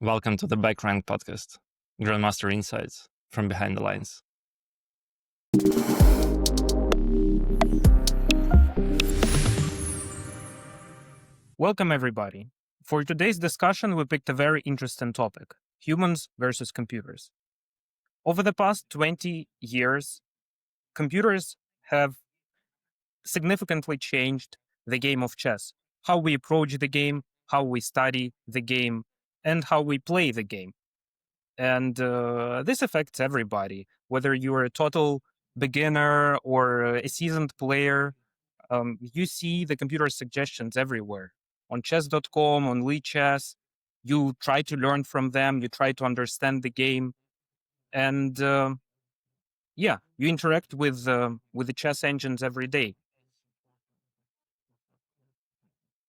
Welcome to the Backrank podcast, Grandmaster Insights from behind the lines. Welcome, everybody. For today's discussion, we picked a very interesting topic: humans versus computers. Over the past 20 years, computers have significantly changed the game of chess, how we approach the game, how we study the game, and how we play the game. And this affects everybody, whether you're a total beginner or a seasoned player. You see the computer suggestions everywhere on chess.com, on Chess. You try to learn from them, you try to understand the game, and you interact with the chess engines every day.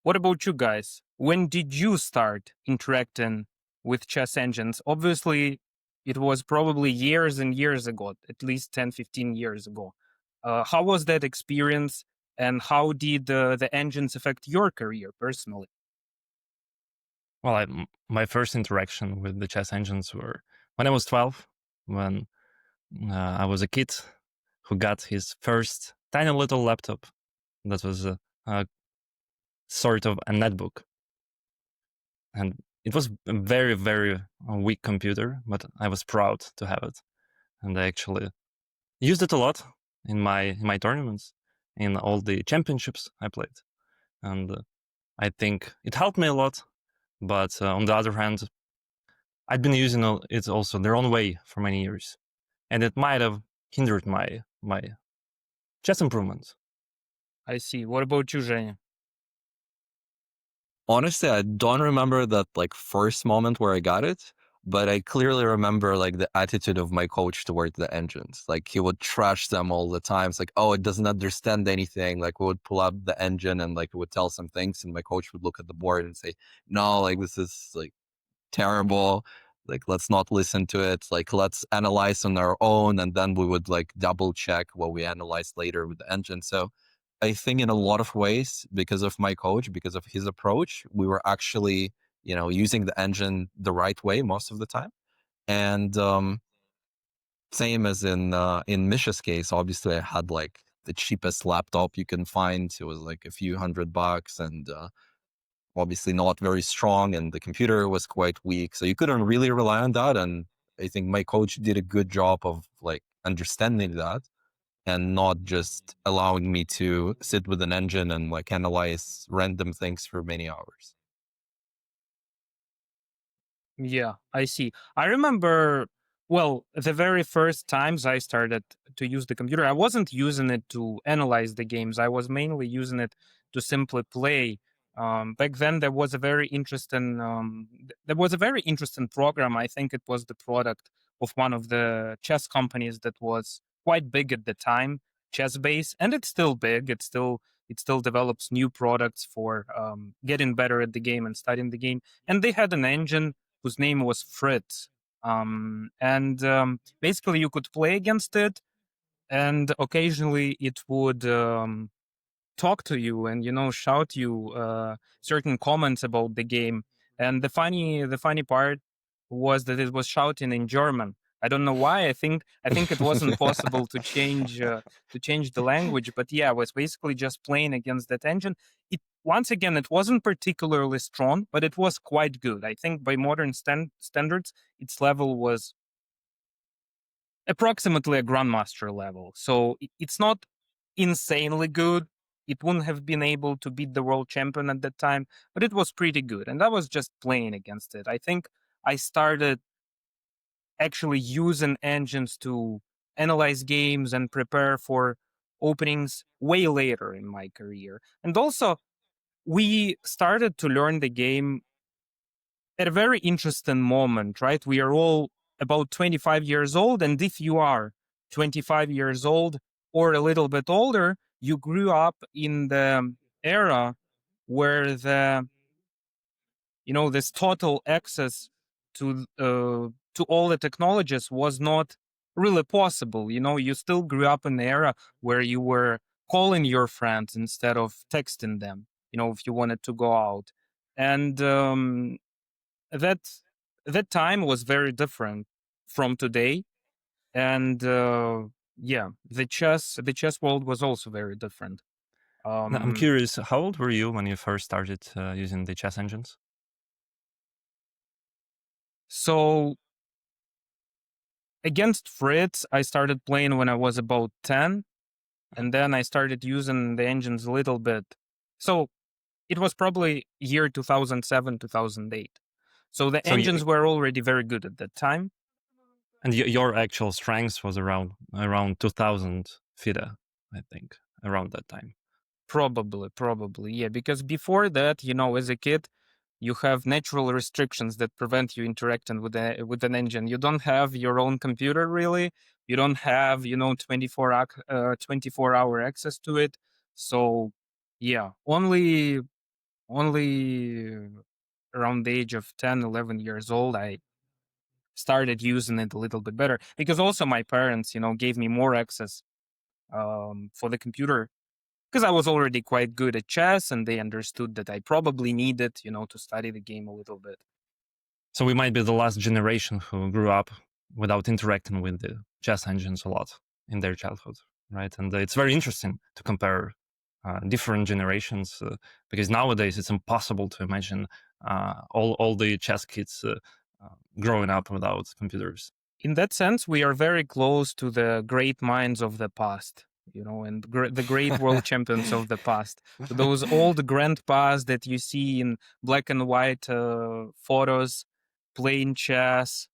What about you guys? When did you start interacting with chess engines? Obviously, it was probably years and years ago, at least 10, 15 years ago. How was that experience, and how did the engines affect your career personally? Well, my first interaction with the chess engines were when I was 12, when I was a kid who got his first tiny little laptop that was a sort of a netbook. And it was a very, very weak computer, but I was proud to have it. And I actually used it a lot in my tournaments, in all the championships I played. And I think it helped me a lot. But on the other hand, I'd been using it also their own way for many years, and it might have hindered my chess improvement. I see. What about you, Zhenya? Honestly, I don't remember that first moment where I got it, but I clearly remember the attitude of my coach toward the engines. Like he would trash them all the time. It's like, oh, it doesn't understand anything. Like we would pull up the engine and it would tell some things, and my coach would look at the board and say, no, this is terrible. Let's not listen to it. Let's analyze on our own, and then we would double check what we analyzed later with the engine. So I think in a lot of ways, because of my coach, because of his approach, we were actually, using the engine the right way most of the time. And same as in Misha's case, obviously I had the cheapest laptop you can find. It was a few $100, and obviously not very strong, and the computer was quite weak. So you couldn't really rely on that. And I think my coach did a good job of understanding that, and not just allowing me to sit with an engine and analyze random things for many hours. Yeah, I see. I remember, well, the very first times I started to use the computer, I wasn't using it to analyze the games. I was mainly using it to simply play. Back then, there was a very interesting program. I think it was the product of one of the chess companies that was quite big at the time, ChessBase, and it's still big. It still develops new products for getting better at the game and studying the game. And they had an engine whose name was Fritz. Basically, you could play against it, and occasionally it would talk to you and shout you certain comments about the game. And the funny part was that it was shouting in German. I don't know why. I think it wasn't possible to change the language, but yeah, I was basically just playing against that engine. It once again, it wasn't particularly strong, but it was quite good. I think by modern standards, its level was approximately a grandmaster level. So it's not insanely good. It wouldn't have been able to beat the world champion at that time, but it was pretty good. And I was just playing against it. I think I started actually using engines to analyze games and prepare for openings way later in my career. And also, we started to learn the game at a very interesting moment, right? We are all about 25 years old. And if you are 25 years old or a little bit older, you grew up in the era where this total access to all the technologies was not really possible. You still grew up in the era where you were calling your friends instead of texting them, if you wanted to go out. And that that time was very different from today, and the chess world was also very different. Now, I'm Um, curious, how old were you when you first started using the chess engines? so against Fritz, I started playing when I was about 10, and then I started using the engines a little bit. So it was probably year 2007, 2008. So the So, engines were already very good at that time. and your actual strength was around 2000 FIDE, I think, around that time. Probably, yeah. Because before that, as a kid, you have natural restrictions that prevent you interacting with an engine. You don't have your own computer really. You don't have 24-hour access to it. So yeah, only around the age of 10, 11 years old, I started using it a little bit better, because also my parents gave me more access for the computer, because I was already quite good at chess, and they understood that I probably needed, to study the game a little bit. So we might be the last generation who grew up without interacting with the chess engines a lot in their childhood, right? And it's very interesting to compare different generations because nowadays it's impossible to imagine all the chess kids growing up without computers. In that sense, we are very close to the great minds of the past, and the great world champions of the past. To those old grandpas that you see in black and white photos playing chess.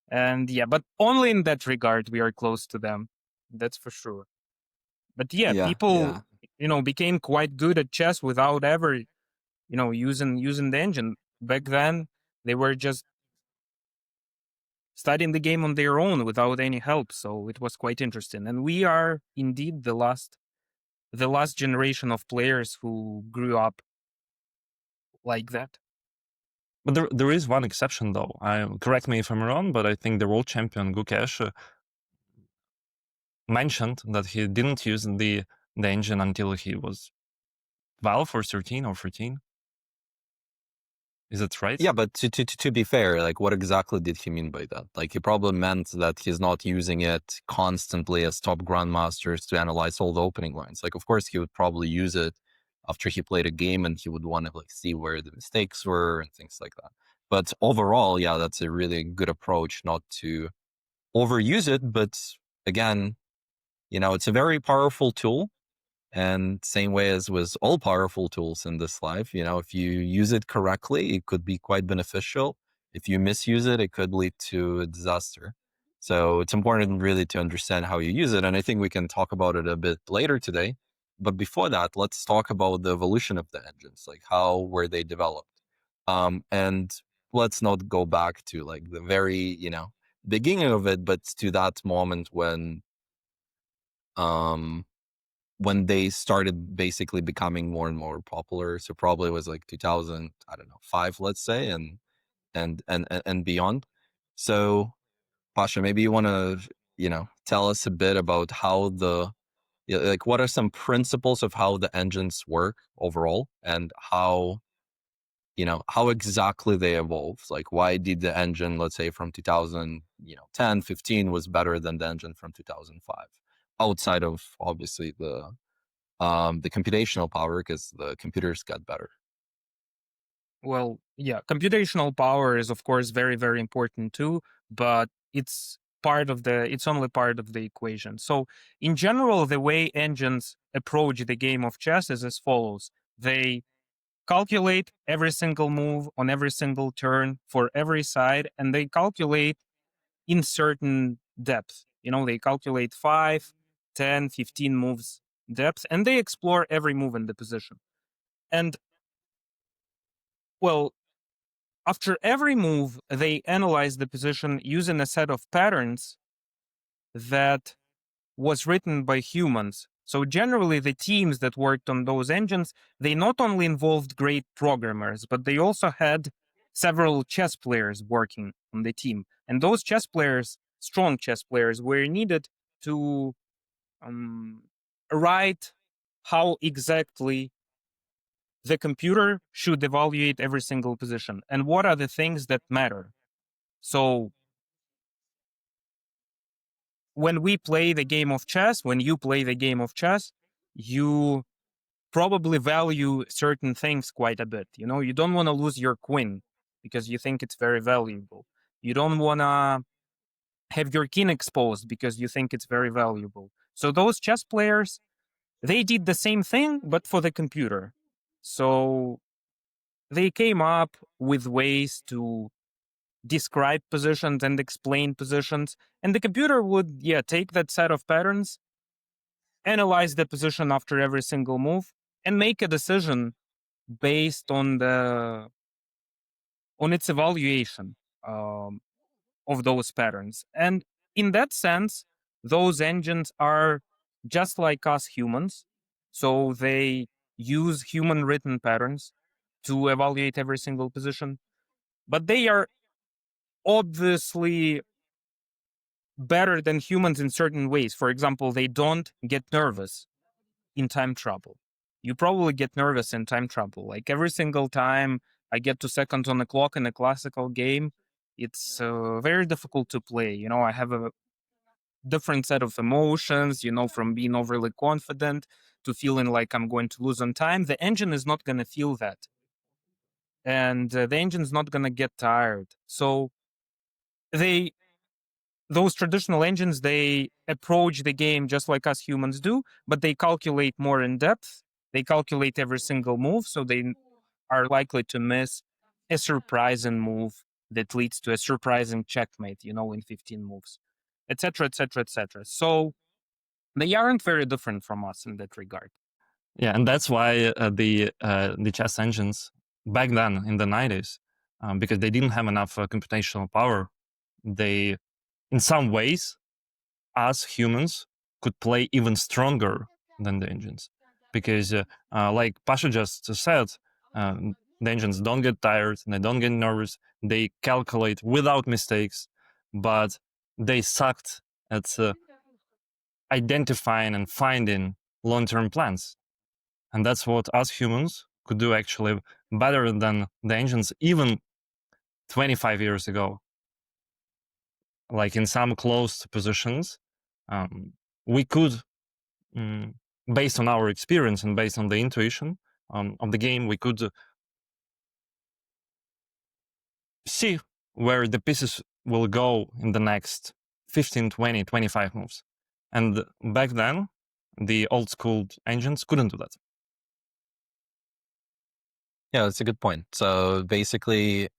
And yeah, but only in that regard we are close to them. That's for sure. But yeah, Yeah, people, yeah. became quite good at chess without ever, using the engine. Back then, they were just studying the game on their own without any help. So it was quite interesting. And we are indeed the last generation of players who grew up like that. But there is one exception, though. Correct me if I'm wrong, but I think the world champion Gukesh mentioned that he didn't use the engine until he was 12 or 13 or 14. Is that right? Yeah, but to be fair, like what exactly did he mean by that? Like he probably meant that he's not using it constantly as top grandmasters to analyze all the opening lines. Like of course he would probably use it after he played a game and he would want to like see where the mistakes were and things like that. But overall, yeah, that's a really good approach not to overuse it, but again, it's a very powerful tool. And same way as with all powerful tools in this life, if you use it correctly, it could be quite beneficial. If you misuse it, it could lead to a disaster. So it's important really to understand how you use it. And I think we can talk about it a bit later today. But before that, let's talk about the evolution of the engines, like how were they developed? And let's not go back to like the very, beginning of it, but to that moment um, when they started basically becoming more and more popular. So probably it was like 2000, I don't know, 5, let's say, and beyond. So Pasha, maybe you want to, tell us a bit about how like what are some principles of how the engines work overall and how exactly they evolved. Like why did the engine, let's say from 2000, 10, 15 was better than the engine from 2005, outside of obviously the computational power because the computers got better. Well, yeah, computational power is of course very, very important too, but it's only part of the equation. So in general, the way engines approach the game of chess is as follows. They calculate every single move on every single turn for every side, and they calculate in certain depth. They calculate 5, 10, 15 moves depth, and they explore every move in the position. And well, after every move, they analyze the position using a set of patterns that was written by humans. So generally, the teams that worked on those engines, they not only involved great programmers, but they also had several chess players working on the team. And those chess players, strong chess players, were needed to write how exactly the computer should evaluate every single position and what are the things that matter. So when we play the game of chess, when you play the game of chess, you probably value certain things quite a bit. You know, you don't want to lose your queen because you think it's very valuable. You don't want to have your king exposed because you think it's very valuable. So those chess players, they did the same thing, but for the computer. So they came up with ways to describe positions and explain positions. And the computer would, take that set of patterns, analyze the position after every single move, and make a decision based on its evaluation of those patterns. And in that sense, those engines are just like us humans. So they use human written patterns to evaluate every single position, but they are obviously better than humans in certain ways. For example, they don't get nervous in time trouble. You probably get nervous in time trouble. Like every single time I get 2 seconds on the clock in a classical game, it's very difficult to play. You know, I have a different set of emotions, you know, from being overly confident to feeling like I'm going to lose on time. The engine is not going to feel that. And the engine's not going to get tired. So those traditional engines, they approach the game just like us humans do, but they calculate more in depth. They calculate every single move, so they are likely to miss a surprising move that leads to a surprising checkmate, you know, in 15 moves, etc., etc., etc. So they aren't very different from us in that regard. Yeah, and that's why the chess engines back then in the 90s, because they didn't have enough computational power, they, in some ways, us humans could play even stronger than the engines. Because, like Pasha just said, the engines don't get tired, they don't get nervous, they calculate without mistakes, but they sucked at identifying and finding long-term plans. And that's what us humans could do actually better than the engines even 25 years ago. Like in some closed positions, we could, based on our experience and based on the intuition of the game, we could see where the pieces will go in the next 15, 20, 25 moves. And back then, the old school engines couldn't do that. Yeah, that's a good point. So basically,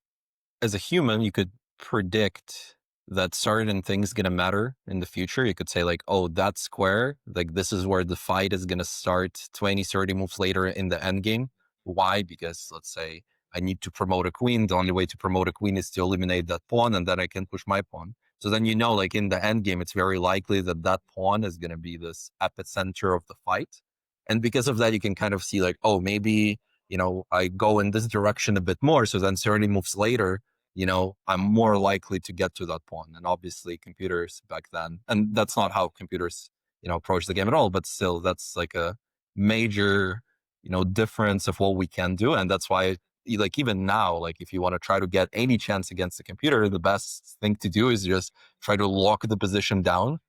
as a human, you could predict that certain things going to matter in the future. You could say like, oh, that square, like this is where the fight is going to start 20, 30 moves later in the end game. Why? Because let's say I need to promote a queen. The only way to promote a queen is to eliminate that pawn, and then I can push my pawn. So then, you know, like in the end game, it's very likely that that pawn is going to be this epicenter of the fight. And because of that, you can kind of see like, oh, maybe, you know, I go in this direction a bit more. So then 30 moves later, you know, I'm more likely to get to that pawn. And obviously computers back then, and that's not how computers, you know, approach the game at all, but still that's like a major, you know, difference of what we can do. And that's why, like, even now, like if you want to try to get any chance against the computer, the best thing to do is just try to lock the position down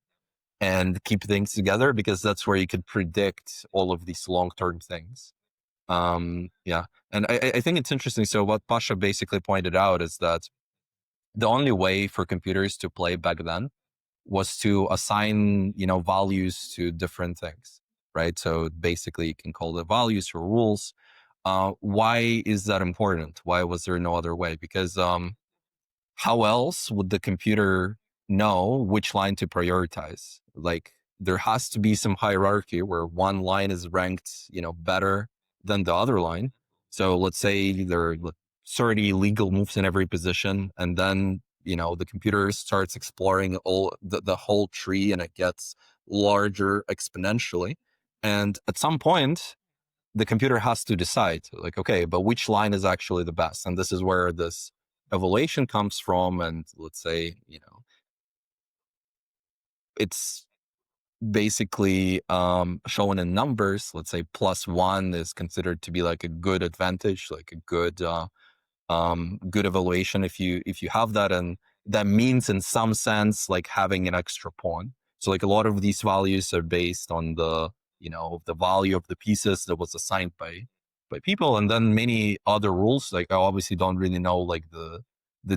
and keep things together, because that's where you could predict all of these long-term things. Yeah. And I think it's interesting. So what Pasha basically pointed out is that the only way for computers to play back then was to assign, you know, values to different things, right? So basically you can call the values or rules. Why is that important? Why was there no other way? Because how else would the computer know which line to prioritize? Like there has to be some hierarchy where one line is ranked, you know, better than the other line. So let's say there are 30 legal moves in every position, and then, you know, the computer starts exploring all the whole tree, and it gets larger exponentially. And at some point, the computer has to decide, like, okay, but which line is actually the best? And this is where this evaluation comes from. And let's say, you know, it's basically shown in numbers. Let's say +1 is considered to be like a good advantage, like a good good evaluation if you have that. And that means in some sense like having an extra pawn. So like a lot of these values are based on the, the value of the pieces that was assigned by people, and then many other rules. Like I obviously don't really know like the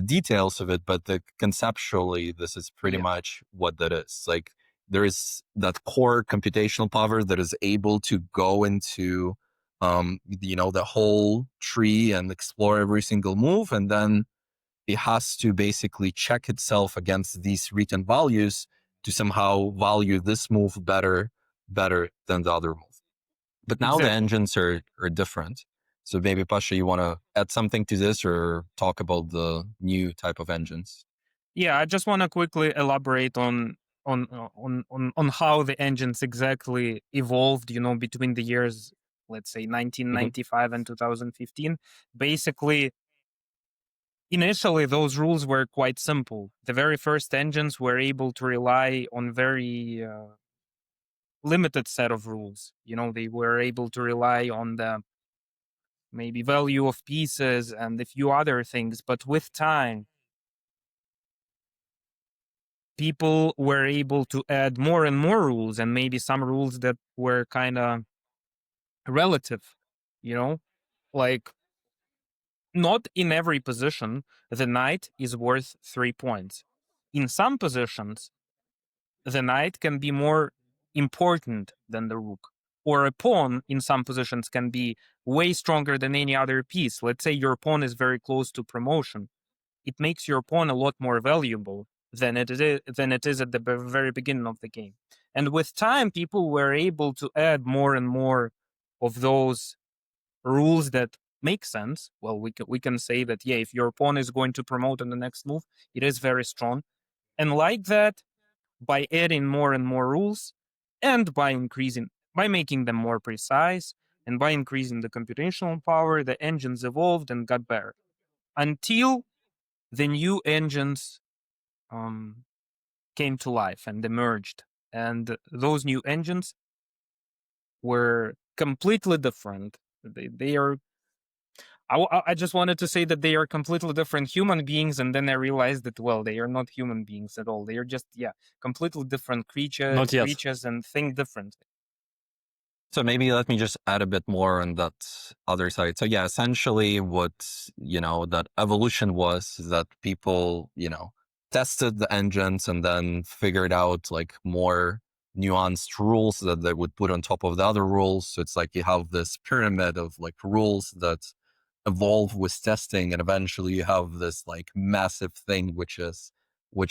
details of it, but conceptually this is pretty much what that is. Like there is that core computational power that is able to go into the whole tree and explore every single move, and then it has to basically check itself against these written values to somehow value this move better than the other move. But now the engines are different. So maybe Pasha, you want to add something to this or talk about the new type of engines? Yeah, I just want to quickly elaborate on how the engines exactly evolved, between the years, let's say 1995 and 2015. Basically, initially those rules were quite simple. The very first engines were able to rely on very limited set of rules. They were able to rely on the maybe value of pieces and a few other things. But with time, people were able to add more and more rules, and maybe some rules that were kind of relative, like not in every position the knight is worth 3 points. In some positions, the knight can be more important than the rook, or a pawn in some positions can be way stronger than any other piece. Let's say your pawn is very close to promotion. It makes your pawn a lot more valuable than it is at the very beginning of the game. And with time, people were able to add more and more of those rules that make sense. Well, we can say that, yeah, if your pawn is going to promote in the next move, it is very strong. And like that, by adding more and more rules, and by making them more precise, and by increasing the computational power, the engines evolved and got better until the new engines came to life and emerged. And those new engines were completely different. They are. I just wanted to say that they are completely different human beings, and then I realized that, well, they are not human beings at all. They are just, completely different Not yet. creatures and think differently. So maybe let me just add a bit more on that other side. So yeah, essentially what, that evolution was that people, tested the engines and then figured out like more nuanced rules that they would put on top of the other rules. So it's like you have this pyramid of like rules that evolve with testing, and eventually you have this like massive thing, which is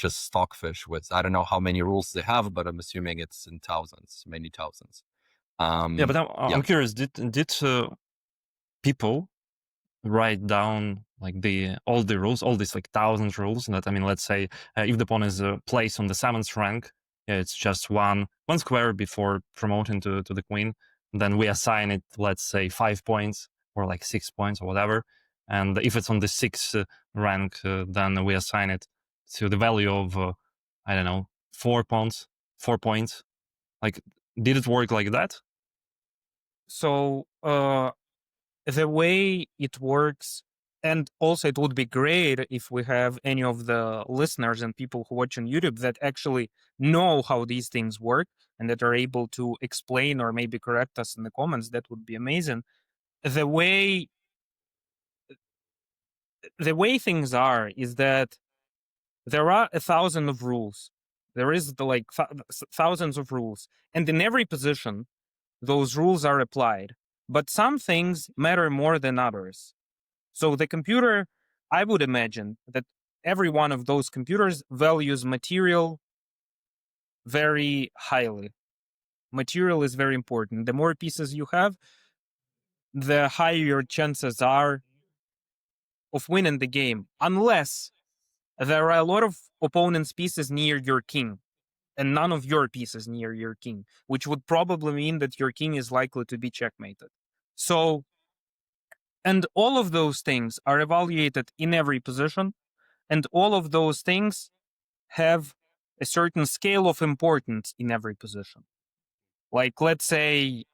Stockfish, with I don't know how many rules they have, but I'm assuming it's in thousands, many thousands. Yeah, but I'm curious. Did people write down like all the rules, all these like thousands rules? That, I mean, let's say if the pawn is placed on the 7th rank, it's just one square before promoting to the queen. Then we assign it, let's say 5 points or like 6 points or whatever. And if it's on the 6th rank, then we assign it to the value of I don't know, 4 points. Like, did it work like that? So the way it works, and also it would be great if we have any of the listeners and people who watch on YouTube that actually know how these things work and that are able to explain or maybe correct us in the comments. That would be amazing. The way things are is that there are 1,000 of rules. There is thousands of rules, and in every position, those rules are applied. But some things matter more than others. So the computer, I would imagine that every one of those computers values material very highly. Material is very important. The more pieces you have, the higher your chances are of winning the game, unless there are a lot of opponent's pieces near your king and none of your pieces near your king, which would probably mean that your king is likely to be checkmated. So, and all of those things are evaluated in every position, and all of those things have a certain scale of importance in every position. Like, let's say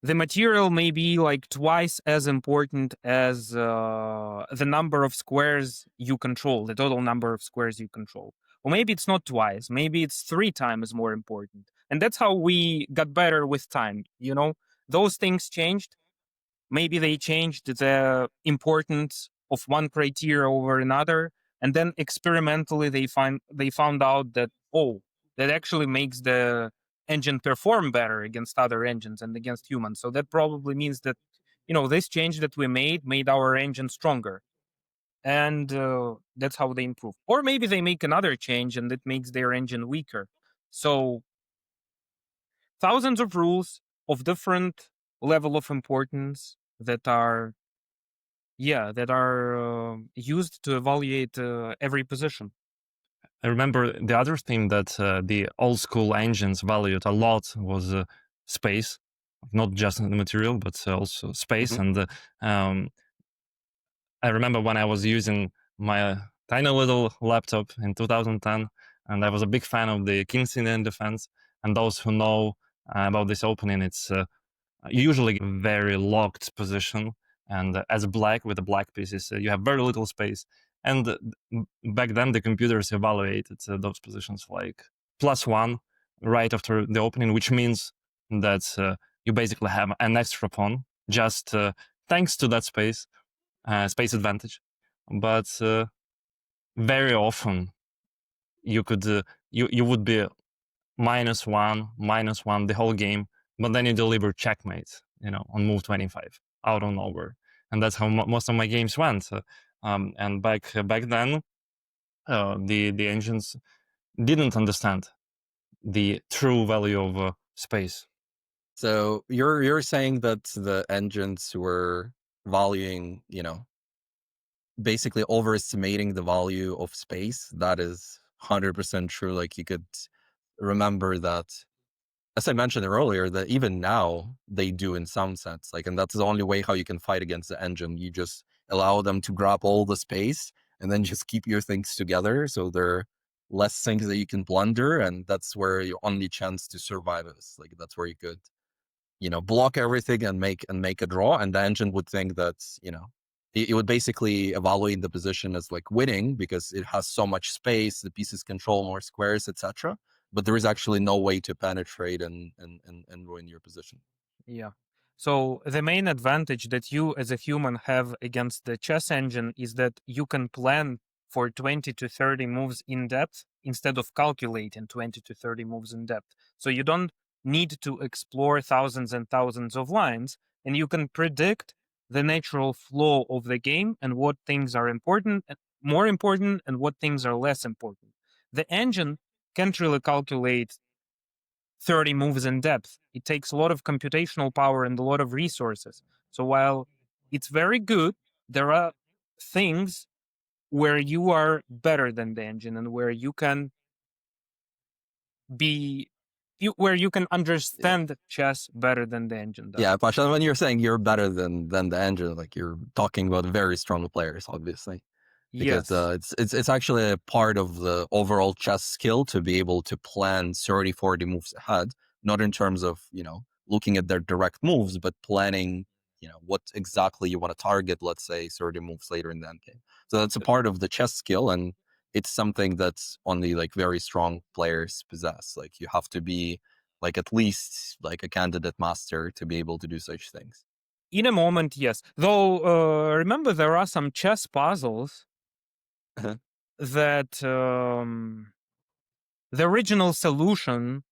the material may be like twice as important as the number of squares you control, the total number of squares you control. Or maybe it's not twice, maybe it's 3 times more important. And that's how we got better with time. Those things changed. Maybe they changed the importance of one criteria over another. And then experimentally they found out that, that actually makes the engine perform better against other engines and against humans. So that probably means that, this change that we made our engine stronger. And that's how they improve. Or maybe they make another change and it makes their engine weaker. So thousands of rules of different level of importance that are used to evaluate every position. I remember the other thing that the old school engines valued a lot was space, not just the material, but also space. Mhm. And I remember when I was using my tiny little laptop in 2010, and I was a big fan of the Keynesian defense. And those who know about this opening, it's usually very locked position. And as black with the black pieces, you have very little space. And back then, the computers evaluated those positions like +1 right after the opening, which means that you basically have an extra pawn just thanks to that space advantage. But very often you could you would be -1 the whole game, but then you deliver checkmate, on move 25 out of nowhere, and that's how most of my games went. And back then, the engines didn't understand the true value of space. So you're saying that the engines were valuing, basically overestimating the value of space. That is 100% true. Like you could remember that, as I mentioned earlier, that even now they do in some sense. Like, and that's the only way how you can fight against the engine. You just allow them to grab all the space and then just keep your things together. So there are less things that you can blunder, and that's where your only chance to survive is. Like that's where you could, block everything and make a draw. And the engine would think that, it would basically evaluate the position as like winning because it has so much space, the pieces control more squares, etc. But there is actually no way to penetrate and ruin your position. Yeah. So the main advantage that you as a human have against the chess engine is that you can plan for 20 to 30 moves in depth instead of calculating 20 to 30 moves in depth. So you don't need to explore thousands and thousands of lines, and you can predict the natural flow of the game and what things are important, more important, and what things are less important. The engine can't really calculate 30 moves in depth. It takes a lot of computational power and a lot of resources. So while it's very good, there are things where you are better than the engine and where you can where you can Yeah. understand chess better than the engine does. Yeah, Pasha, when you're saying you're better than the engine, like you're talking about very strong players, obviously. Because Yes. it's actually a part of the overall chess skill to be able to plan 30, 40 moves ahead, not in terms of, looking at their direct moves, but planning, what exactly you want to target, let's say 30 moves later in the end game. So that's a part of the chess skill, and it's something that's only like very strong players possess. Like you have to be like at least like a candidate master to be able to do such things. In a moment, yes. Though, remember, there are some chess puzzles that the original solution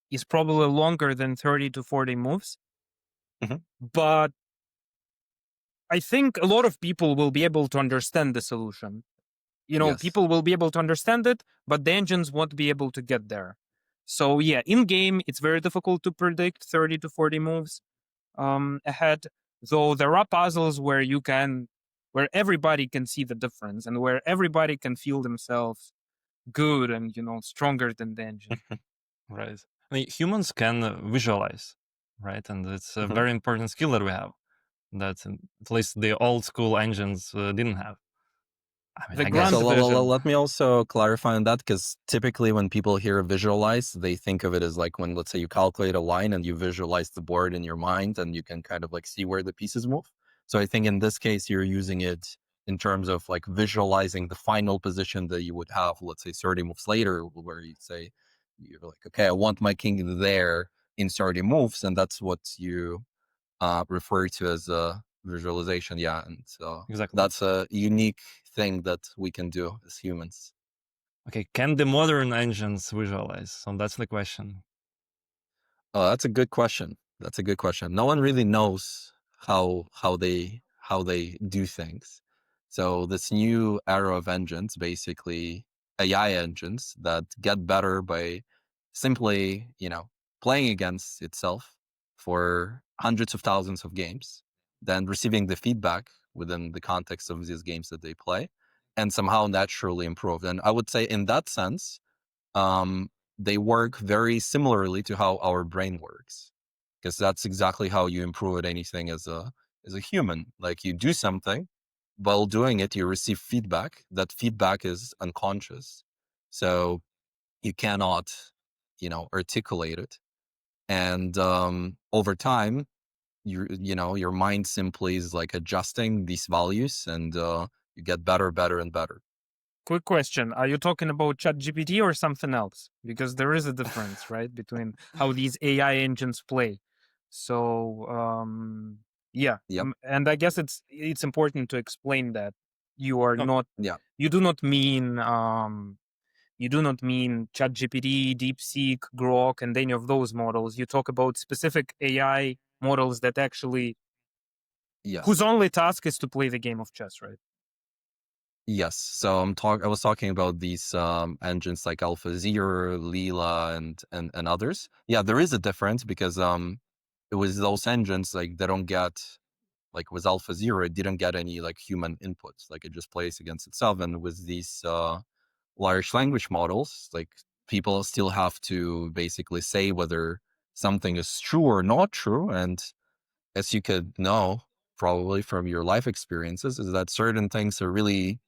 is probably longer than 30 to 40 moves. Mhm. But I think a lot of people will be able to understand the solution. Yes. People will be able to understand it, but the engines won't be able to get there. So yeah, in game, it's very difficult to predict 30 to 40 moves ahead. Though there are puzzles where everybody can see the difference and where everybody can feel themselves good and stronger than the engine. Right. I mean, humans can visualize, right? And it's a Mhm. very important skill that we have that at least the old school engines didn't have. I mean, The I guess. grunt So vision. let me also clarify on that, because typically when people hear visualize, they think of it as like when, let's say, you calculate a line and you visualize the board in your mind and you can kind of like see where the pieces move. So I think in this case, you're using it in terms of like visualizing the final position that you would have, let's say 30 moves later, where you say, you're like, okay, I want my king there in 30 moves. And that's what you refer to as a visualization. Yeah. And so Exactly. that's a unique thing that we can do as humans. Okay, can the modern engines visualize? So that's the question. Oh, that's a good question. That's a good question. No one really knows how they do things. So this new era of engines, basically AI engines that get better by simply, playing against itself for hundreds of thousands of games, then receiving the feedback within the context of these games that they play, and somehow naturally improved. And I would say in that sense, um, they work very similarly to how our brain works, because that's exactly how you improve at anything as a human. Like, you do something, while doing it you receive feedback. That feedback is unconscious, so you cannot articulate it. And over time, your mind simply is like adjusting these values, and you get better and better. Quick question. Are you talking about ChatGPT or something else? Because there is a difference, right, between how these AI engines play. So, yeah. Yep. And I guess it's important to explain that you are No, not, Yeah. you do not mean, ChatGPT, DeepSeek, Grok, and any of those models. You talk about specific AI models that actually, whose Yes. only task is to play the game of chess, right? Yes. So I was talking about these engines like AlphaZero, Leela, and others. Yeah, there is a difference, because it was those engines, like, they don't get, like with AlphaZero, it didn't get any like human inputs. Like, it just plays against itself. And with these large language models, like, people still have to basically say whether something is true or not true. And as you could know probably from your life experiences, is that certain things are really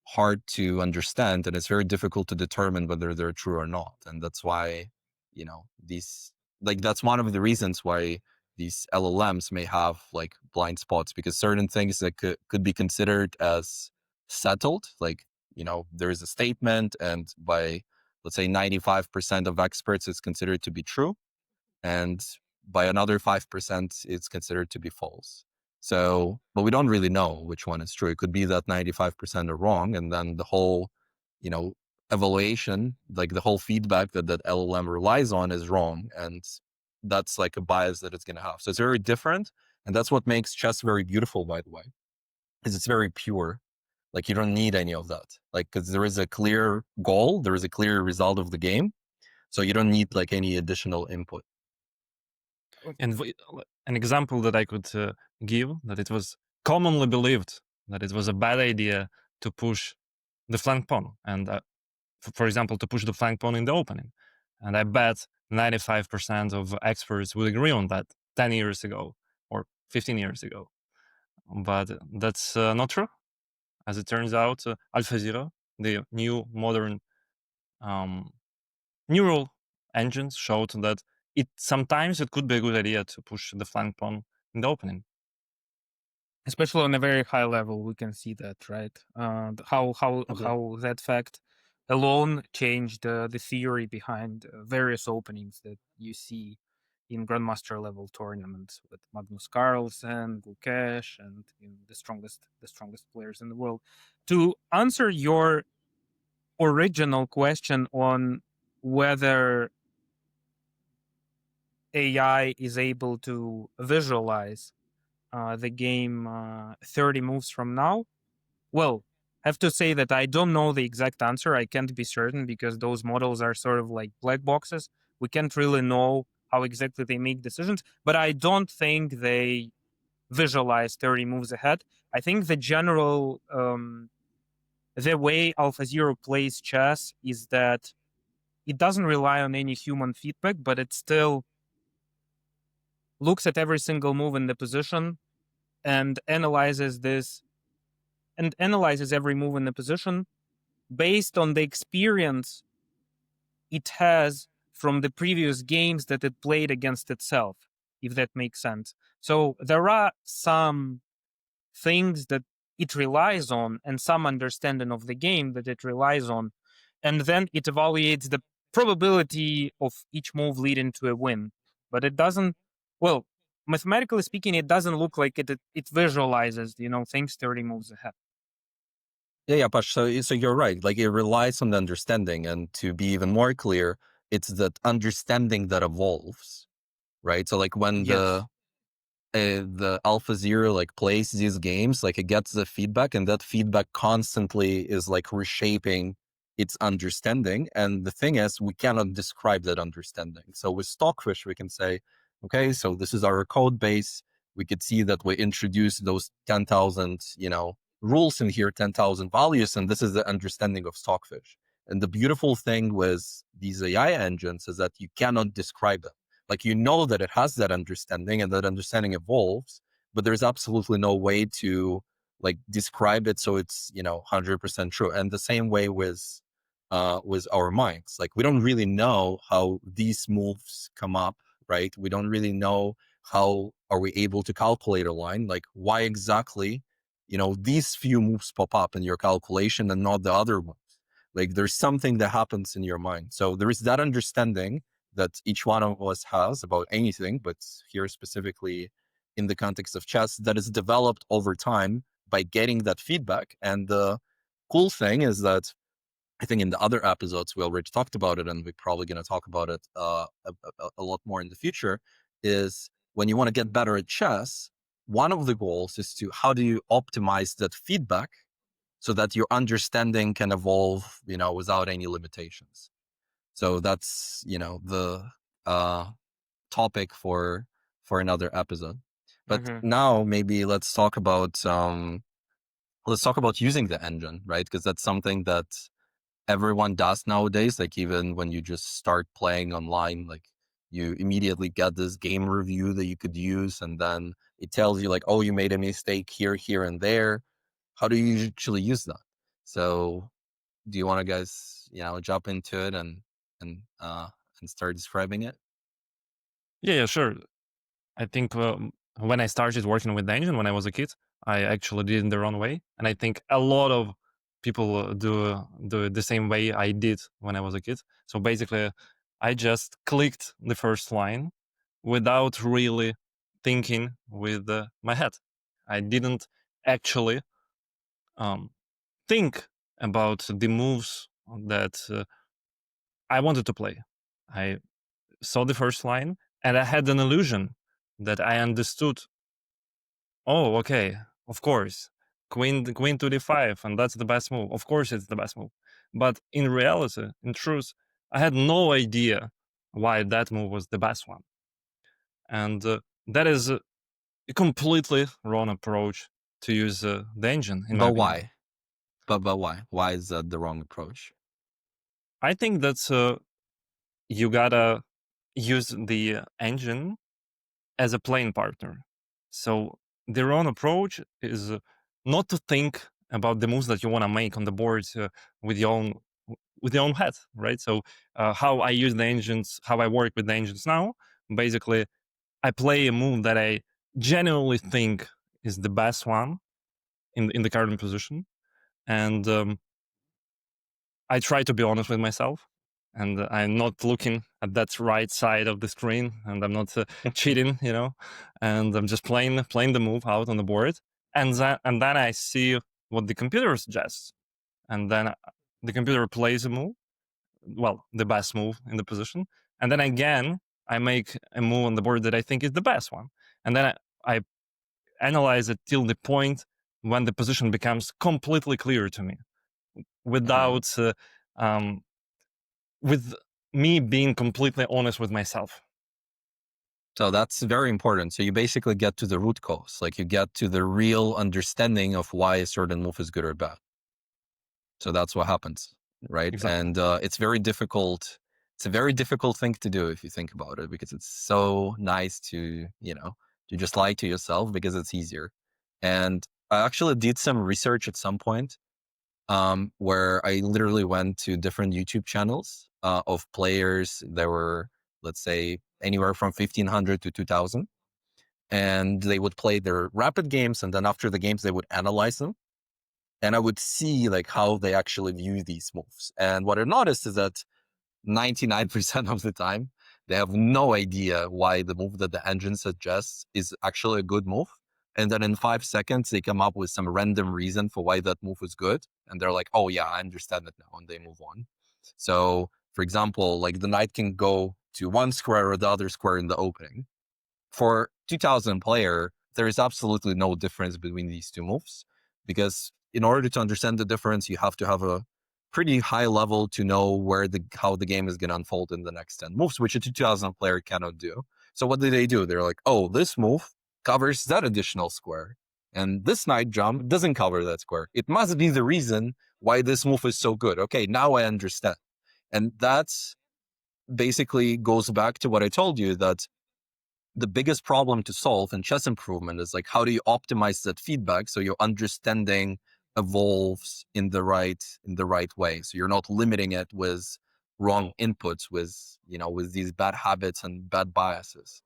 hard to understand, and it's very difficult to determine whether they're true or not. And that's why, these, like, that's one of the reasons why these LLMs may have like blind spots, because certain things that could be considered as settled, like, there is a statement, and by, let's say, 95% of experts it's considered to be true, and by another 5% it's considered to be false. So, but we don't really know which one is true. It could be that 95% are wrong, and then the whole, evaluation, like the whole feedback that LLM relies on, is wrong, and that's like a bias that it's going to have. So it's very different, and that's what makes chess very beautiful, by the way, is it's very pure. Like, you don't need any of that, like, because there is a clear goal, there is a clear result of the game, so you don't need like any additional input. and an example that I could give, that it was commonly believed that it was a bad idea to push the flank pawn, and for example, to push the flank pawn in the opening. And I bet 95% of experts would agree on that 10 years ago or 15 years ago. But that's not true. As it turns out, AlphaZero, the new modern neural engines, showed that sometimes it could be a good idea to push the flank pawn in the opening. Especially on a very high level, we can see that, right? Okay. How that fact alone changed the theory behind various openings that you see in grandmaster level tournaments with Magnus Carlsen, Gukesh, and the strongest players in the world. To answer your original question on whether AI is able to visualize the game 30 moves from now, well, have to say that I don't know the exact answer. I can't be certain because those models are sort of like black boxes. We can't really know how exactly they make decisions, but I don't think they visualize 30 moves ahead. I think the general, the way AlphaZero plays chess is that it doesn't rely on any human feedback, but it still looks at every single move in the position and analyzes this and analyzes every move in the position based on the experience it has from the previous games that it played against itself, if that makes sense. So there are some things that it relies on and some understanding of the game that it relies on. And then it evaluates the probability of each move leading to a win. But it doesn't, well, mathematically speaking, it doesn't look like it visualizes, things 30 moves ahead. Yeah, Pash. So you're right. Like, it relies on the understanding, and to be even more clear, it's that understanding that evolves, right? So like when Yes. the AlphaZero like plays these games, like it gets the feedback, and that feedback constantly is like reshaping its understanding. And the thing is, we cannot describe that understanding. So with Stockfish, we can say, okay, so this is our code base. We could see that we introduced those 10,000, rules in here, 10,000 values, and this is the understanding of Stockfish. And the beautiful thing with these AI engines is that you cannot describe them. Like, that it has that understanding, and that understanding evolves, but there's absolutely no way to like describe it so it's 100% true. And the same way with our minds. Like, we don't really know how these moves come up, right? We don't really know how are we able to calculate a line, like why exactly these few moves pop up in your calculation and not the other ones. Like, there's something that happens in your mind. So there is that understanding that each one of us has about anything, but here specifically in the context of chess, that is developed over time by getting that feedback. And the cool thing is that I think in the other episodes we already talked about it, and we're probably going to talk about it a lot more in the future, is when you want to get better at chess, one of the goals is to how do you optimize that feedback so that your understanding can evolve, without any limitations. So that's, the topic for another episode. But now maybe let's talk about using the engine, right? Because that's something that everyone does nowadays. Like, even when you just start playing online, like, you immediately get this game review that you could use, and then it tells you like, oh, you made a mistake here, here, and there. How do you actually use that? So do you want to guys, jump into it and start describing it? Yeah, sure. I think when I started working with the engine when I was a kid, I actually did it the wrong way, and I think a lot of people do it the same way I did when I was a kid. So basically, I just clicked the first line without really thinking with my head. I didn't actually um, think about the moves that I wanted to play. I saw the first line, and I had an illusion that I understood. Oh, okay, of course, queen to d5, and that's the best move. Of course, it's the best move. But in reality, in truth, I had no idea why that move was the best one, and that is a completely wrong approach to use the engine, in my But opinion. why? But why? Why is that the wrong approach? I think that you gotta use the engine as a playing partner. So the wrong approach is not to think about the moves that you want to make on the board with your own with your own head, right? So how I use the engines, how I work with the engines now, basically, I play a move that I genuinely think is the best one in the current position, and I try to be honest with myself, and I'm not looking at that right side of the screen, and I'm not cheating, and I'm just playing the move out on the board, and then I see what the computer suggests, and then the computer plays a move, well, the best move in the position, and then again I make a move on the board that I think is the best one, and then I analyze it till the point when the position becomes completely clear to me, without um, with me being completely honest with myself. So that's very important. So you basically get to the root cause, like you get to the real understanding of why a certain move is good or bad. So that's what happens, right? Exactly. And it's very difficult. It's a very difficult thing to do if you think about it, because it's so nice to, to just lie to yourself because it's easier. And I actually did some research at some point where I literally went to different YouTube channels of players that were, let's say, anywhere from 1500 to 2000. And they would play their rapid games. And then after the games, they would analyze them. And I would see like how they actually view these moves. And what I noticed is that 99% of the time, they have no idea why the move that the engine suggests is actually a good move. And then in 5 seconds, they come up with some random reason for why that move is good. And they're like, oh yeah, I understand it now. And they move on. So for example, like the knight can go to one square or the other square in the opening. For 2000 player, there is absolutely no difference between these two moves, because in order to understand the difference, you have to have a pretty high level to know how the game is going to unfold in the next 10 moves, which a 2000 player cannot do. So what do? They're like, oh, this move covers that additional square, and this knight jump doesn't cover that square. It must be the reason why this move is so good. Okay, now I understand. And that's basically goes back to what I told you, that the biggest problem to solve in chess improvement is like, how do you optimize that feedback so your understanding evolves in the right way, so you're not limiting it with wrong inputs, with these bad habits and bad biases.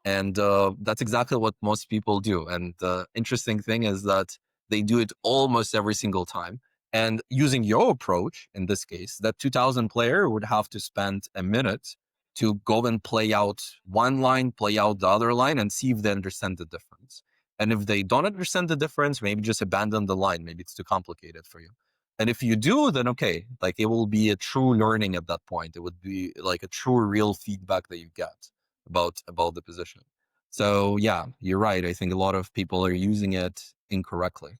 And that's exactly what most people do. And the interesting thing is that they do it almost every single time. And using your approach in this case, that 2000 player would have to spend a minute to go and play out one line, play out the other line, and see if they understand the difference. And if they don't understand the difference, maybe just abandon the line. Maybe it's too complicated for you. And if you do, then okay, like it will be a true learning at that point. It would be like a true, real feedback that you get about the position. So yeah, you're right. I think a lot of people are using it incorrectly.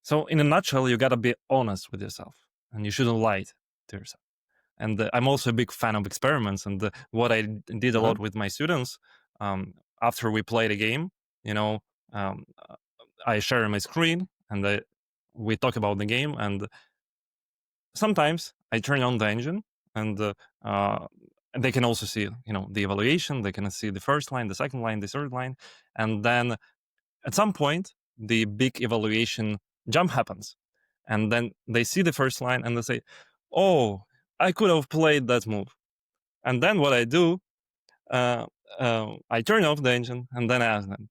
So in a nutshell, you gotta be honest with yourself, and you shouldn't lie to yourself. And I'm also a big fan of experiments. And what I did a lot with my students, after we played a game, um, I share my screen and we talk about the game. And sometimes I turn on the engine, and they can also see, the evaluation. They can see the first line, the second line, the third line, and then at some point, the big evaluation jump happens, and then they see the first line and they say, "Oh, I could have played that move." And then what I do, I turn off the engine and then I ask them,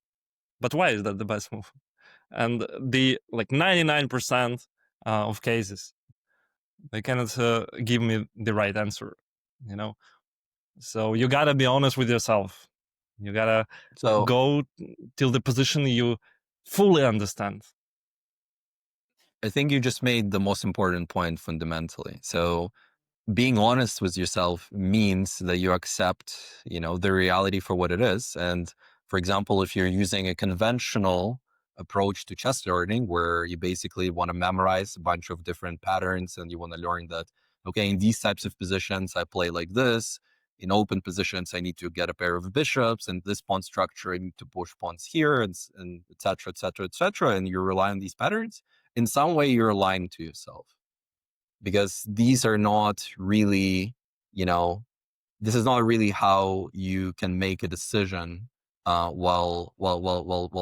"But why is that the best move?" And the 99% of cases, they cannot give me the right answer. You know, so you gotta be honest with yourself. You gotta So go till the position you fully understand. I think you just made the most important point fundamentally. So being honest with yourself means that you accept, the reality for what it is. And for example, if you're using a conventional approach to chess learning, where you basically want to memorize a bunch of different patterns and you want to learn that, okay, in these types of positions, I play like this. In open positions, I need to get a pair of bishops, and this pawn structure, I need to push pawns here, and et cetera, et cetera, et cetera. And you rely on these patterns. In some way, you're lying to yourself, because these are not really, this is not really how you can make a decision while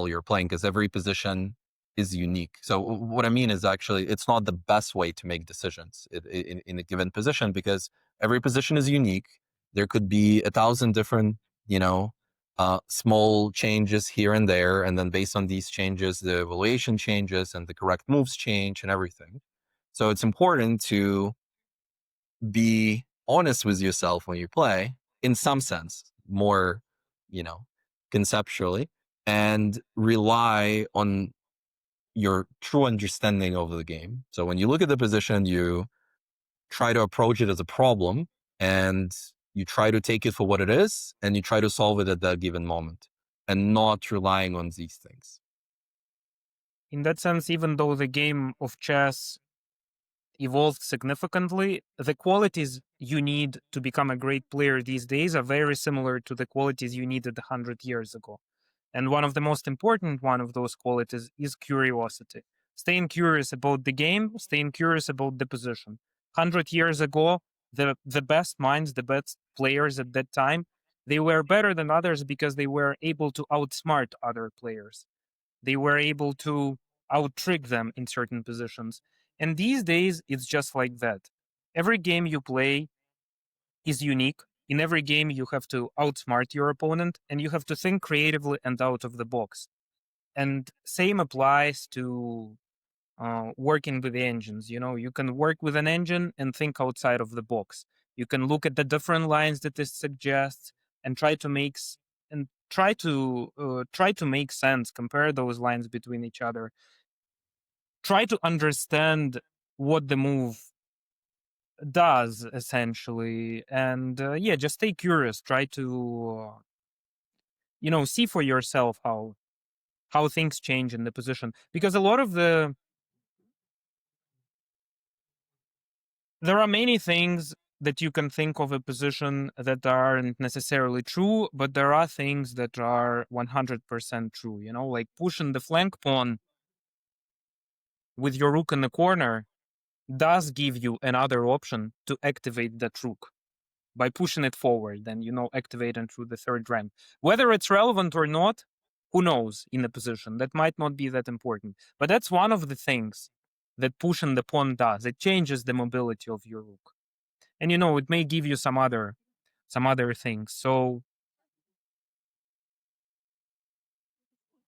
you're playing, because every position is unique. So what I mean is, actually, it's not the best way to make decisions in a given position, because every position is unique. There could be 1,000 different, small changes here and there, and then based on these changes, the evaluation changes and the correct moves change and everything. So it's important to be honest with yourself when you play, in some sense, more, conceptually, and rely on your true understanding of the game. So when you look at the position, you try to approach it as a problem, and you try to take it for what it is, and you try to solve it at that given moment, and not relying on these things. In that sense, even though the game of chess evolved significantly, the qualities you need to become a great player these days are very similar to the qualities you needed 100 years ago. And one of the most important one of those qualities is curiosity. Staying curious about the game, staying curious about the position. 100 years ago, the best minds, the best players at that time, they were better than others because they were able to outsmart other players. They were able to out-trick them in certain positions. And these days, it's just like that. Every game you play is unique. In every game, you have to outsmart your opponent, and you have to think creatively and out of the box. And same applies to working with the engines. You can work with an engine and think outside of the box. You can look at the different lines that it suggests and try to make sense, compare those lines between each other, try to understand what the move does essentially, and just stay curious. Try to see for yourself how things change in the position, because there are many things that you can think of a position that aren't necessarily true, but there are things that are 100% true. Like pushing the flank pawn with your rook in the corner does give you another option to activate that rook by pushing it forward and activating through the third rank. Whether it's relevant or not, who knows in the position? That might not be that important. But that's one of the things that pushing the pawn does. It changes the mobility of your rook. And it may give you some other things. So,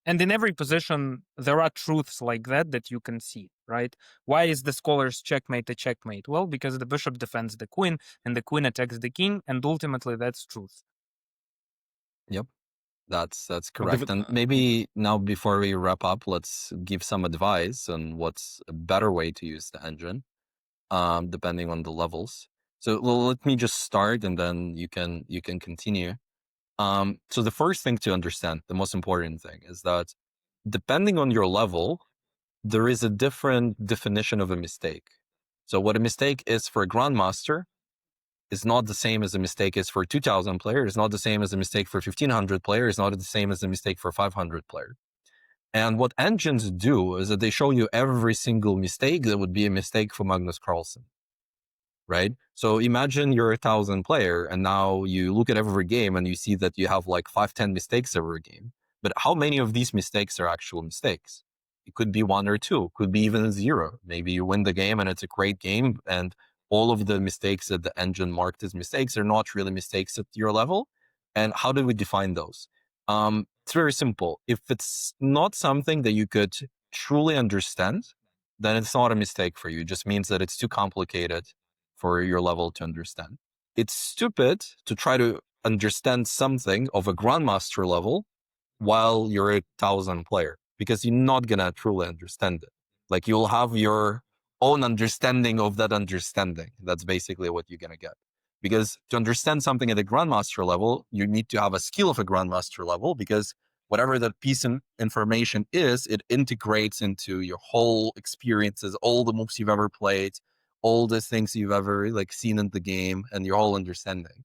and in every position, there are truths like that you can see, right? Why is the scholar's checkmate a checkmate? Well, because the bishop defends the queen and the queen attacks the king, and ultimately that's truth. Yep, that's correct. And maybe now, before we wrap up, let's give some advice on what's a better way to use the engine, depending on the levels. So let me just start, and then you can continue. So the first thing to understand, the most important thing, is that depending on your level, there is a different definition of a mistake. So what a mistake is for a grandmaster is not the same as a mistake is for 2,000 players. It's not the same as a mistake for 1,500 players. It's not the same as a mistake for 500 players. And what engines do is that they show you every single mistake that would be a mistake for Magnus Carlsen, right? So imagine you're 1,000 player, and now you look at every game and you see that you have like 5-10 mistakes every game. But how many of these mistakes are actual mistakes? It could be 1 or 2, could be even 0. Maybe you win the game and it's a great game, and all of the mistakes that the engine marked as mistakes are not really mistakes at your level. And how do we define those? It's very simple. If it's not something that you could truly understand, then it's not a mistake for you. It just means that it's too complicated for your level to understand. It's stupid to try to understand something of a grandmaster level while you're a 1,000 player, because you're not gonna truly understand it. Like, you'll have your own understanding of that understanding. That's basically what you're gonna get. Because to understand something at a grandmaster level, you need to have a skill of a grandmaster level, because whatever that piece of information is, it integrates into your whole experiences, all the moves you've ever played, all the things you've ever seen in the game, and your whole understanding.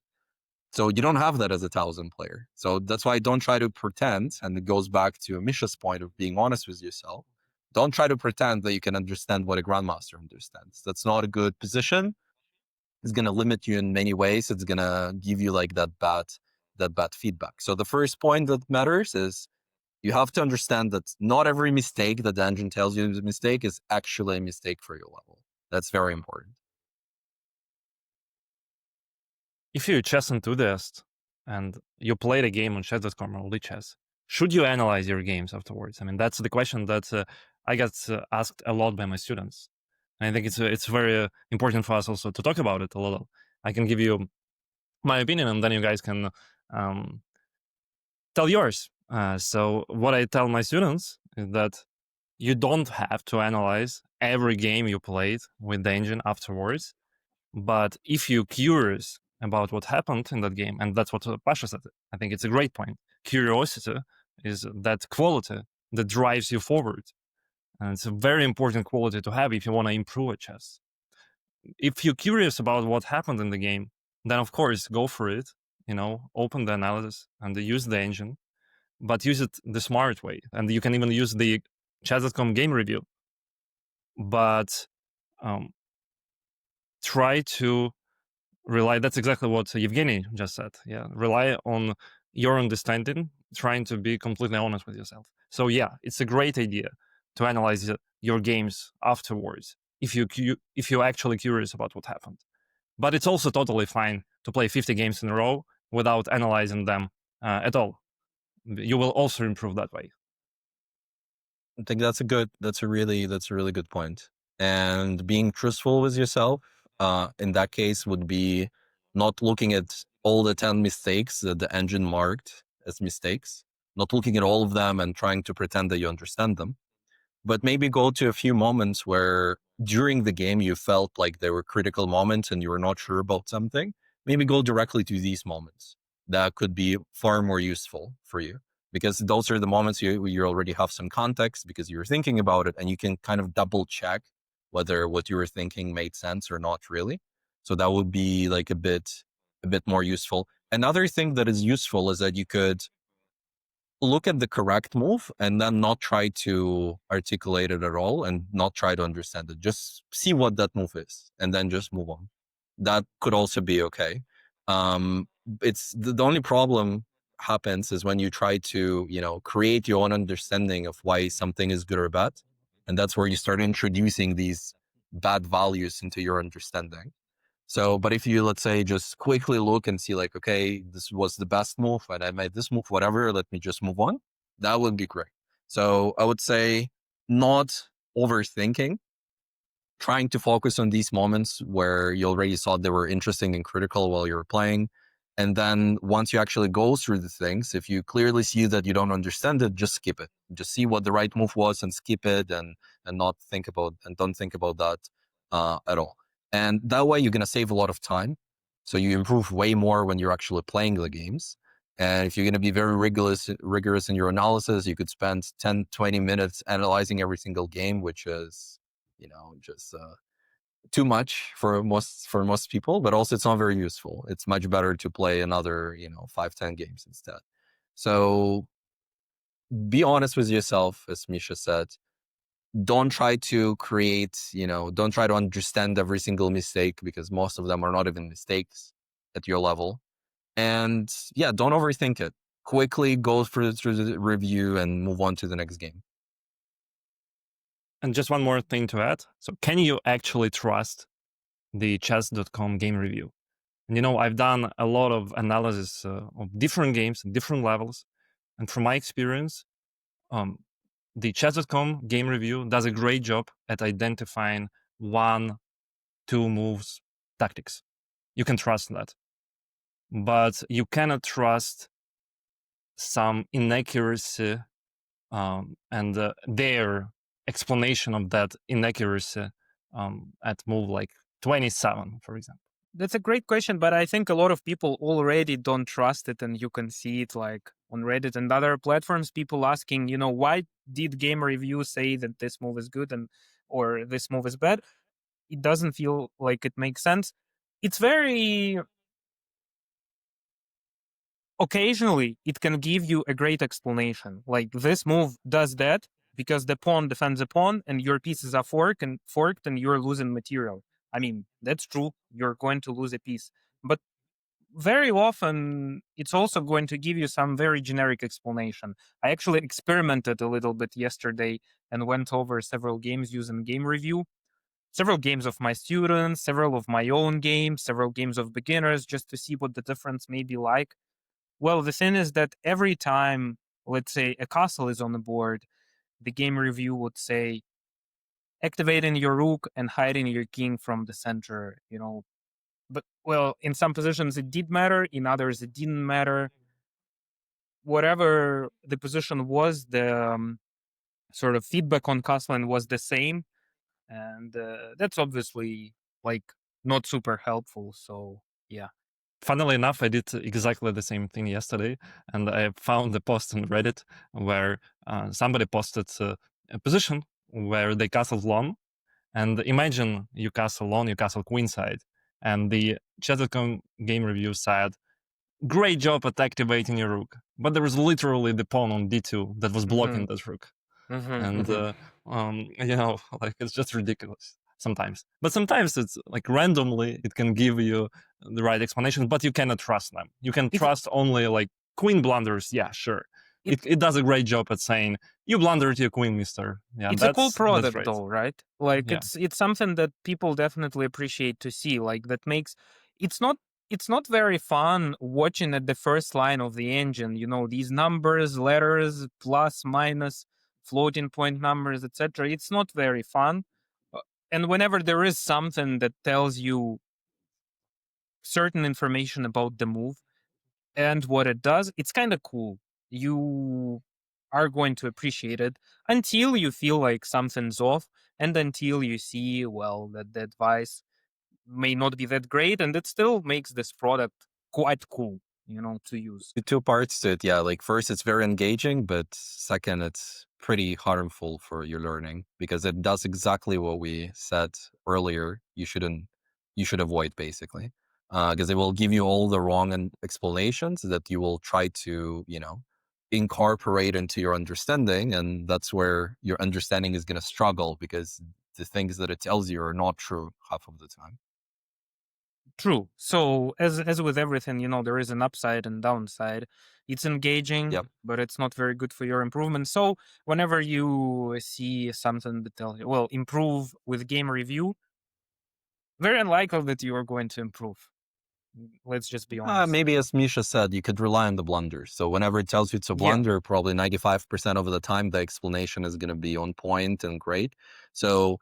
So you don't have that as a 1,000 player. So that's why don't try to pretend, and it goes back to Misha's point of being honest with yourself. Don't try to pretend that you can understand what a grandmaster understands. That's not a good position. It's going to limit you in many ways. It's going to give you that bad feedback. So the first point that matters is you have to understand that not every mistake that the engine tells you is a mistake is actually a mistake for your level. That's very important. If you're a chess enthusiast and you played a game on chess.com or Lichess, should you analyze your games afterwards? I mean, that's the question that I get asked a lot by my students. And I think it's very important for us also to talk about it a little. I can give you my opinion, and then you guys can tell yours. So what I tell my students is that you don't have to analyze every game you played with the engine afterwards. But if you're curious about what happened in that game, and that's what Pasha said, I think it's a great point. Curiosity is that quality that drives you forward. And it's a very important quality to have if you want to improve at chess. If you're curious about what happened in the game, then of course, go for it. Open the analysis and use the engine, but use it the smart way. And you can even use the chess.com game review. But try to rely, that's exactly what Evgeny just said. Yeah, rely on your understanding, trying to be completely honest with yourself. So yeah, it's a great idea to analyze your games afterwards if you're actually curious about what happened. But it's also totally fine to play 50 games in a row without analyzing them at all. You will also improve that way. I think that's a really good point. And being truthful with yourself, in that case, would be not looking at all the 10 mistakes that the engine marked as mistakes, not looking at all of them and trying to pretend that you understand them, but maybe go to a few moments where during the game you felt like there were critical moments and you were not sure about something. Maybe go directly to these moments. That could be far more useful for you, because those are the moments you already have some context because you're thinking about it, and you can kind of double check whether what you were thinking made sense or not really. So that would be like a bit more useful. Another thing that is useful is that you could look at the correct move and then not try to articulate it at all and not try to understand it. Just see what that move is and then just move on. That could also be okay. It's the only problem happens is when you try to, create your own understanding of why something is good or bad. And that's where you start introducing these bad values into your understanding. So, but if you, let's say, just quickly look and see like, okay, this was the best move and I made this move, whatever, let me just move on. That would be great. So I would say not overthinking, trying to focus on these moments where you already thought they were interesting and critical while you were playing. And then once you actually go through the things, if you clearly see that you don't understand it, just skip it. Just see what the right move was and skip it, and don't think about that at all. And that way you're going to save a lot of time. So you improve way more when you're actually playing the games. And if you're going to be very rigorous in your analysis, you could spend 10, 20 minutes analyzing every single game, which is, just too much for most people, but also it's not very useful. It's much better to play another, 5-10 games instead. So be honest with yourself, as Misha said. Don't try to create, don't try to understand every single mistake, because most of them are not even mistakes at your level. And yeah, don't overthink it. Quickly go through the review and move on to the next game. And just one more thing to add. So can you actually trust the chess.com game review? And I've done a lot of analysis of different games, different levels. And from my experience, the chess.com game review does a great job at identifying 1-2 moves tactics. You can trust that. But you cannot trust some inaccuracy and their explanation of that inaccuracy at move like 27, for example. That's a great question, but I think a lot of people already don't trust it, and you can see it like on Reddit and other platforms, people asking, why did game review say that this move is good or this move is bad? It doesn't feel like it makes sense. It's very occasionally it can give you a great explanation. Like this move does that because the pawn defends the pawn and your pieces are forked and you're losing material. I mean, that's true. You're going to lose a piece. But very often it's also going to give you some very generic explanation. I actually experimented a little bit yesterday and went over several games using game review. Several games of my students, several of my own games, several games of beginners, just to see what the difference may be like. Well, the thing is that every time, let's say, a castle is on the board, the game review would say, activating your rook and hiding your king from the center, But, well, in some positions it did matter, in others it didn't matter. Whatever the position was, the sort of feedback on castling was the same. And that's obviously, like, not super helpful. So, yeah. Funnily enough, I did exactly the same thing yesterday, and I found a post on Reddit where somebody posted a position where they castled long, and imagine you castle long, you castle queenside, and the Chess.com game review said, great job at activating your rook, but there was literally the pawn on d2 that was blocking that rook. And like, it's just ridiculous sometimes. But sometimes it's like randomly it can give you the right explanation, but you cannot trust them. You can trust only like queen blunders. Yeah, sure. it does a great job at saying, you blundered your queen, mister. Yeah, it's a cool that's product great. though, right? Like Yeah. it's something that people definitely appreciate to see. Like that makes it's not very fun watching at the first line of the engine, these numbers, letters, plus, minus, floating point numbers, etc. It's not very fun. Uh, And whenever there is something that tells you certain information about the move and what it does, it's kind of cool. You are going to appreciate it until you feel like something's off and until you see, well, that the advice may not be that great and it still makes this product quite cool, to use. The two parts to it, yeah. Like first, it's very engaging, but second, it's pretty harmful for your learning because it does exactly what we said earlier. You should avoid basically, because it will give you all the wrong explanations that you will try to, incorporate into your understanding, and that's where your understanding is going to struggle because the things that it tells you are not true half of the time. True. So as with everything, there is an upside and downside. It's engaging, Yep. but it's not very good for your improvement. So whenever you see something that tells you, well, improve with game review, very unlikely that you are going to improve. Let's just be honest. Maybe as Misha said, you could rely on the blunders. So whenever it tells you it's a Yeah. blunder, probably 95% of the time, the explanation is going to be on point and great. So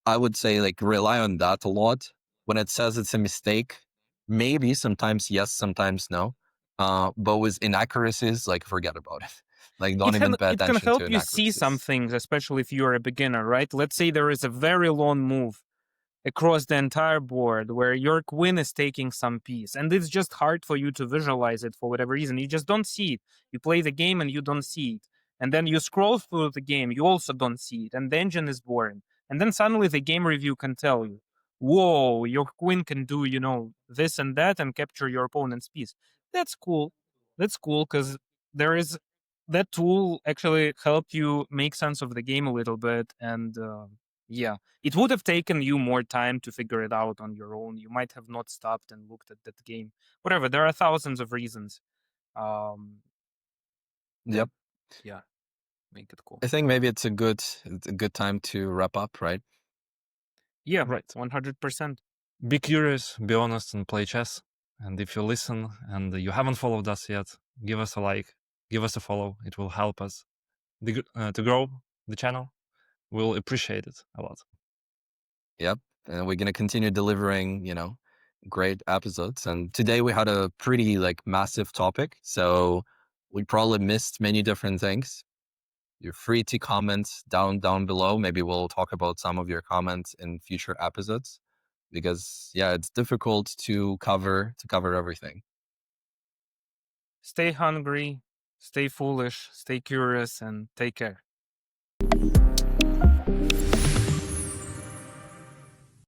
I would say rely on that a lot. When it says it's a mistake, maybe sometimes yes, sometimes no. But with inaccuracies, forget about it. Don't even pay It can attention to help you see inaccuracies. some things, especially if you're a beginner, right? Let's say there is a very long move across the entire board where your queen is taking some piece and it's just hard for you to visualize it for whatever reason. You just don't see it. You play the game and you don't see it. And then you scroll through the game, you also don't see it. And the engine is boring. And then suddenly the game review can tell you, whoa, your queen can do, this and that and capture your opponent's piece. That's cool. That's cool because there is that tool actually helped you make sense of the game a little bit. And yeah, it would have taken you more time to figure it out on your own. You might have not stopped and looked at that game. Whatever, there are thousands of reasons. Yep. Yeah, make it cool. I think maybe it's a good time to wrap up, right? Yeah, Right. 100%. Be curious, be honest, and play chess. And if you listen and you haven't followed us yet, give us a like, give us a follow. It will help us to grow the channel. We'll appreciate it a lot. Yep. And we're going to continue delivering, great episodes. And today we had a pretty massive topic. So we probably missed many different things. You're free to comment down below. Maybe we'll talk about some of your comments in future episodes because it's difficult to cover everything. Stay hungry, stay foolish, stay curious, and take care.